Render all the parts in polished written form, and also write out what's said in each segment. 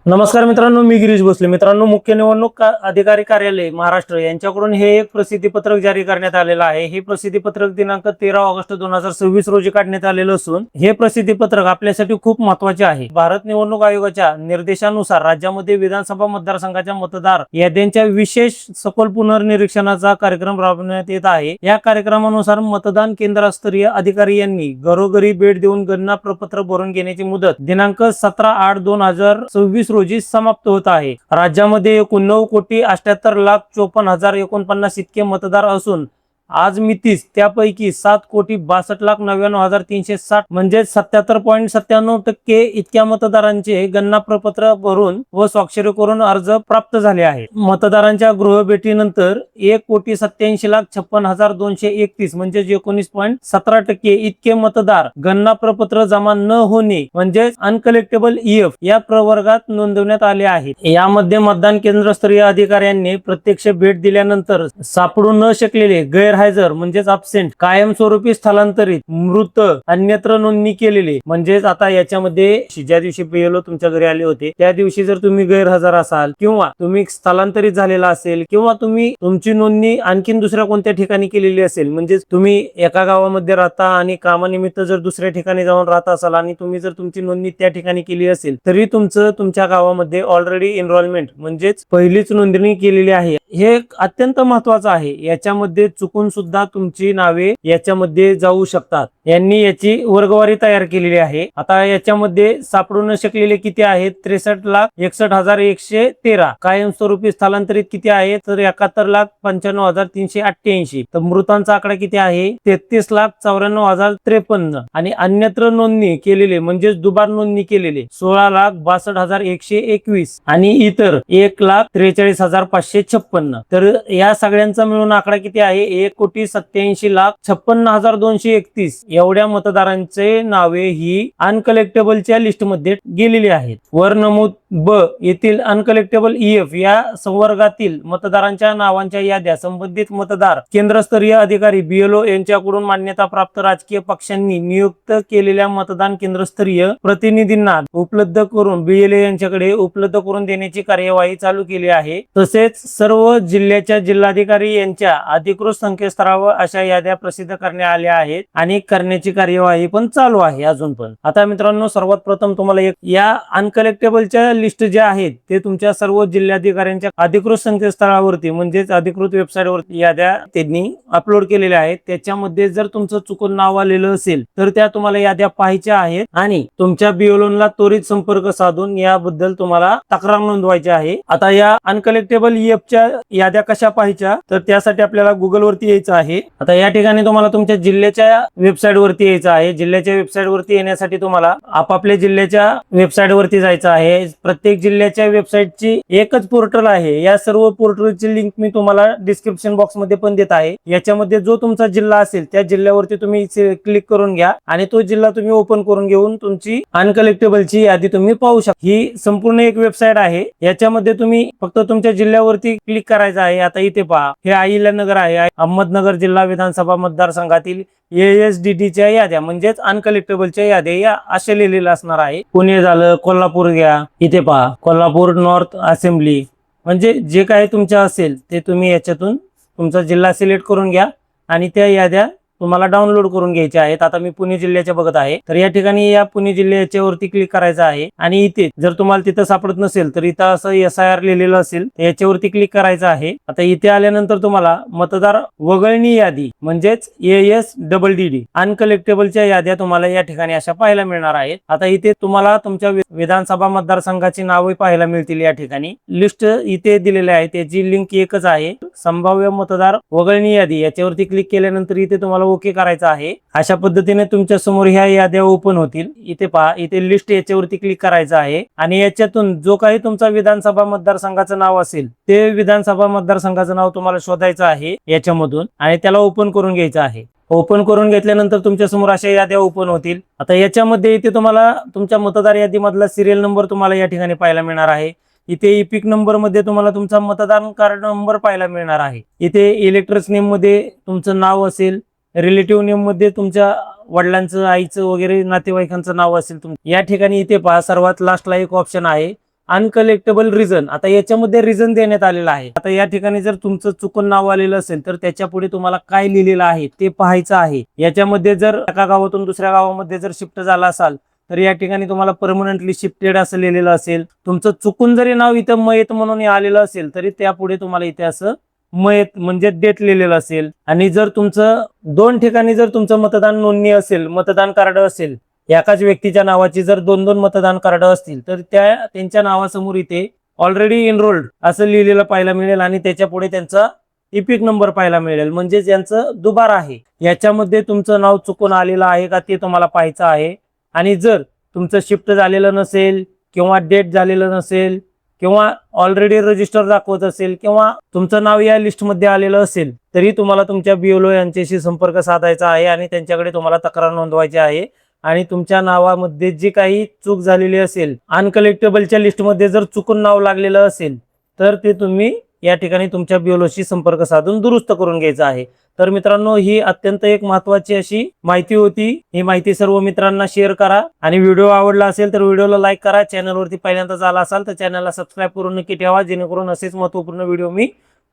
नमस्कार मित्रांनो, मी गिरीश भोसले. मित्रांनो, मुख्य निवडणूक अधिकारी कार्यालय महाराष्ट्र यांच्याकडून हे एक प्रसिद्धी पत्रक जारी करण्यात आलेलं आहे. हे प्रसिद्धी पत्रक दिनांक 13 ऑगस्ट 2026 रोजी काढण्यात आलेलं असून हे प्रसिद्धी पत्रक आपल्यासाठी खूप महत्त्वाचे आहे. भारत निवडणूक आयोगाच्या निर्देशानुसार राज्यामध्ये विधानसभा मतदारसंघाच्या मतदार याद्यांच्या विशेष सखोल पुनर्निरीक्षणाचा कार्यक्रम राबवण्यात येत आहे. या कार्यक्रमानुसार मतदान केंद्रस्तरीय अधिकारी यांनी घरोघरी भेट देऊन गणना प्रपत्र भरून घेण्याची मुदत दिनांक 17/8/2026 रोजी समाप्त होत आहे. राज्यामध्ये 9,78,54,049 इतके मतदार असून आज मितीस त्यापैकी 7,62,99,360 म्हणजे 77.97% इतक्या मतदारांचे गणना प्रपत्र भरून व स्वाक्षरी करून अर्ज प्राप्त झाले आहे. मतदारांच्या गृहभेटीनंतर 1,87,56,231 म्हणजे 19.17% इतके मतदार गणना प्रपत्र जमा न होणे म्हणजे अनकलेक्टेबल ईएफ या प्रवर्गात नोंदवण्यात आले आहेत. यामध्ये मतदान केंद्रस्तरीय अधिकाऱ्यांनी प्रत्यक्ष भेट दिल्यानंतर सापडू न शकलेले, गैरहजर म्हणजेच अब्सेंट, कायमस्वरूपी स्थलांतरित, मृत, अन्यत्र नोंदणी केलेले म्हणजेच आता याच्यामध्ये ज्या दिवशी बीएलओ तुमच्या घरी आले होते त्या दिवशी जर तुम्ही गैरहजर असाल किंवा तुम्ही स्थलांतरित झालेला असेल किंवा तुम्ही तुमची नोंदणी आणखीन दुसऱ्या कोणत्या ठिकाणी केलेली असेल, म्हणजे तुम्ही एका गावामध्ये राहता आणि कामानिमित्त जर दुसऱ्या ठिकाणी जाऊन राहत असाल आणि तुम्ही जर तुमची नोंदणी त्या ठिकाणी केली असेल तरी तुमच्या गावामध्ये ऑलरेडी एनरोलमेंट म्हणजेच पहिलीच नोंदणी केलेली आहे. हे अत्यंत महत्वाचं आहे. याच्यामध्ये चुकून सुद्धा तुमची नावे याच्यामध्ये जाऊ शकतात. यांनी याची वर्गवारी तयार केलेली आहे. आता याच्यामध्ये सापडू न शकलेले किती आहेत? 63,61,113. कायमस्वरूपी स्थलांतरित किती आहेत? तर 71,95,388. तर मृतांचा आकडा किती आहे? 33,94,053. आणि अन्यत्र नोंदणी केलेले म्हणजेच दुबार नोंदणी केलेले 16,62,121 आणि इतर 1,43,556. तर या सगळ्यांचा मिळून आकडा किती आहे? 1,87,56,231 एवढ्या मतदारांचे नावे ही अनकलेक्टेबलच्या लिस्टमध्ये गेलेली आहेत. वर नमूद ब येथील अनकलेक्टेबल ईएफ या संवर्गातील मतदारांच्या नावांच्या याद्या संबंधित मतदार केंद्रस्तरीय अधिकारी बीएलओ यांच्याकडून मान्यता प्राप्त राजकीय पक्षांनी नियुक्त केलेल्या मतदान केंद्रस्तरीय प्रतिनिधींना उपलब्ध करून बीएलओ यांच्याकडे उपलब्ध करून देण्याची कार्यवाही चालू केली आहे. तसेच सर्व जिल्ह्याच्या जिल्हाधिकारी यांच्या अधिकृत संकेतस्थळावर अशा याद्या प्रसिद्ध करण्यात आल्या आहेत आणि करण्याची कार्यवाही पण चालू आहे अजून पण. आता मित्रांनो, सर्वात प्रथम तुम्हाला या अनकलेक्टेबलच्या लिस्ट ज्या आहेत ते तुमच्या सर्व जिल्हाधिकाऱ्यांच्या अधिकृत संकेतस्थळावरती म्हणजेच अधिकृत वेबसाईटवरती याद्या त्यांनी अपलोड केलेल्या आहेत. त्याच्यामध्ये जर तुमचं चुकून नाव आलेलं असेल तर त्या तुम्हाला याद्या पाहायच्या आहेत आणि तुमच्या बीएलओला त्वरित संपर्क साधून याबद्दल तुम्हाला तक्रार नोंदवायची आहे. आता या अनकलेक्टेबल ईएफच्या याद्या कशा पाहायच्या तर त्यासाठी आपल्याला गुगल वरती यायचं आहे. आता या ठिकाणी तुम्हाला तुमच्या जिल्ह्याच्या वेबसाईट वरती यायचं आहे. जिल्ह्याच्या वेबसाईट वरती येण्यासाठी तुम्हाला आपापल्या जिल्ह्याच्या वेबसाईट वरती जायचं आहे. प्रत्येक जिल्ह्याच्या वेबसाईटची एकच पोर्टल आहे. या सर्व पोर्टलची लिंक मी तुम्हाला डिस्क्रिप्शन बॉक्स मध्ये पण देत आहे. याच्यामध्ये जो तुमचा जिल्हा असेल त्या जिल्ह्यावरती तुम्ही क्लिक करून घ्या आणि तो जिल्हा तुम्ही ओपन करून घेऊन तुमची अनकलेक्टेबलची यादी तुम्ही पाहू शकता. ही संपूर्ण एक वेबसाईट आहे. याच्यामध्ये तुम्ही फक्त तुमच्या जिल्ह्यावरती क्लिक करायचं आहे. आता इथे पहा, हे अहिल्यानगर आहे. अहमदनगर जिल्हा विधानसभा मतदारसंघातील ASDDच्या याद्या म्हणजेच अनकलेक्टेबलच्या याद्या या असे लिहिलेलं असणार आहे. पुणे झालं, कोल्हापूर घ्या, इथे पहा कोल्हापूर नॉर्थ असेंब्ली, म्हणजे जे काही तुमच्या असेल ते तुम्ही याच्यातून तुमचा जिल्हा सिलेक्ट करून घ्या आणि त्या याद्या तुम्हाला डाउनलोड करून घ्यायच्या आहेत. आता मी पुणे जिल्ह्याच्या बघत आहे तर या ठिकाणी या पुणे जिल्ह्याच्या वरती क्लिक करायचं आहे आणि इथे जर तुम्हाला तिथं सापडत नसेल तर इथं असं SIR लिहिलेलं असेल याच्यावरती क्लिक करायचं आहे. आता इथे आल्यानंतर तुम्हाला मतदार वगळणी यादी म्हणजेच ASDD अनकलेक्टेबलच्या याद्या तुम्हाला या ठिकाणी अशा पाहायला मिळणार आहेत. आता इथे तुम्हाला तुमच्या विधानसभा मतदारसंघाची नावे पाहायला मिळतील. या ठिकाणी लिस्ट इथे दिलेली आहे, त्याची लिंक एकच आहे, संभाव्य मतदार वगळणी यादी. याच्यावरती क्लिक केल्यानंतर इथे तुम्हाला ओके करायचं आहे. अशा पद्धतीने तुमच्या समोर ह्या याद्या ओपन होतील. इथे पहा, इथे लिस्ट याच्यावरती क्लिक करायचं आहे आणि याच्यातून जो काही तुमचा विधानसभा मतदारसंघाचं नाव असेल ते विधानसभा मतदारसंघाचं नाव तुम्हाला शोधायचं आहे याच्यामधून आणि त्याला ओपन करून घ्यायचं आहे. ओपन करून घेतल्यानंतर तुमच्या समोर अशा याद्या ओपन होतील. आता याच्यामध्ये इथे तुम्हाला तुमच्या मतदार यादीमधला सिरियल नंबर तुम्हाला या ठिकाणी पाहायला मिळणार आहे. इथे इपिक नंबर मध्ये तुम्हाला तुमचा मतदान कार्ड नंबर पाहायला मिळणार आहे. इथे इलेक्टर्स नेम मध्ये तुमचं नाव असेल, रिलेटिव्ह नेम मध्ये तुमच्या वडिलांचं, आईचं वगैरे नातेवाईकांचं नाव असेल या ठिकाणी. इथे पहा सर्वात लास्टला एक ऑप्शन आहे अनकलेक्टेबल रिझन. आता याच्यामध्ये रिझन देण्यात आलेला आहे. आता या ठिकाणी जर तुमचं चुकून नाव आलेलं असेल तर त्याच्या पुढे तुम्हाला काय लिहिलेलं आहे ते पाहायचं आहे. याच्यामध्ये जर एका गावातून दुसऱ्या गावामध्ये जर शिफ्ट झाला असाल तर या ठिकाणी तुम्हाला परमनंटली शिफ्टेड असं लिहिलेलं असेल. तुमचं चुकून जरी नाव इथं मयत म्हणून आलेलं असेल तरी त्यापुढे तुम्हाला इथे असं मयत म्हणजे डेट लिहिलेलं असेल. आणि जर तुमचं 2 ठिकाणी जर तुमचं मतदान नोंदणी असेल, मतदान कार्ड असेल, एकाच व्यक्तीच्या नावाची जर 2-2 मतदान कार्ड असतील तर त्यांच्या नावासमोर इथे ऑलरेडी एनरोल्ड असं लिहिलेलं पाहायला मिळेल आणि त्याच्या पुढे त्यांचा इपिक नंबर पाहायला मिळेल, म्हणजे ज्यांचं दुबार आहे. याच्यामध्ये तुमचं नाव चुकून आलेलं आहे का ते तुम्हाला पाहायचं आहे. आणि जर तुमचं शिफ्ट झालेलं नसेल किंवा डेट झालेलं नसेल किंवा ऑलरेडी रजिस्टर दाखवत असेल किंवा तुमचं नाव या लिस्टमध्ये आलेलं असेल तरी तुम्हाला तुमच्या BLO यांच्याशी संपर्क साधायचा आहे आणि त्यांच्याकडे तुम्हाला तक्रार नोंदवायची आहे. आणि तुमच्या नावामध्ये जी काही चूक झालेली असेल, अनकलेक्टेबलच्या लिस्टमध्ये जर चुकून नाव लागलेलं असेल तर ते तुम्ही या ठिकाणी तुमच्या BLOशी संपर्क साधून दुरुस्त करून घ्यायचं आहे. तर मित्रांनो, ही अत्यंत एक महत्त्वाची अशी माहिती होती. ही माहिती सर्व मित्रांना शेअर करा आणि व्हिडिओ आवडला असेल तर व्हिडिओला लाईक करा. चॅनलवरती पहिल्यांदाच आला असाल तर चॅनलला सबस्क्राईब करून नक्की ठेवा, जेणेकरून असेच महत्त्वपूर्ण व्हिडिओ मी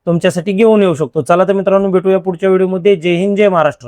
तुमच्यासाठी घेऊन येऊ शकतो. चला तर मित्रांनो, भेटूया पुढच्या व्हिडिओमध्ये. जय हिंद, जय महाराष्ट्र.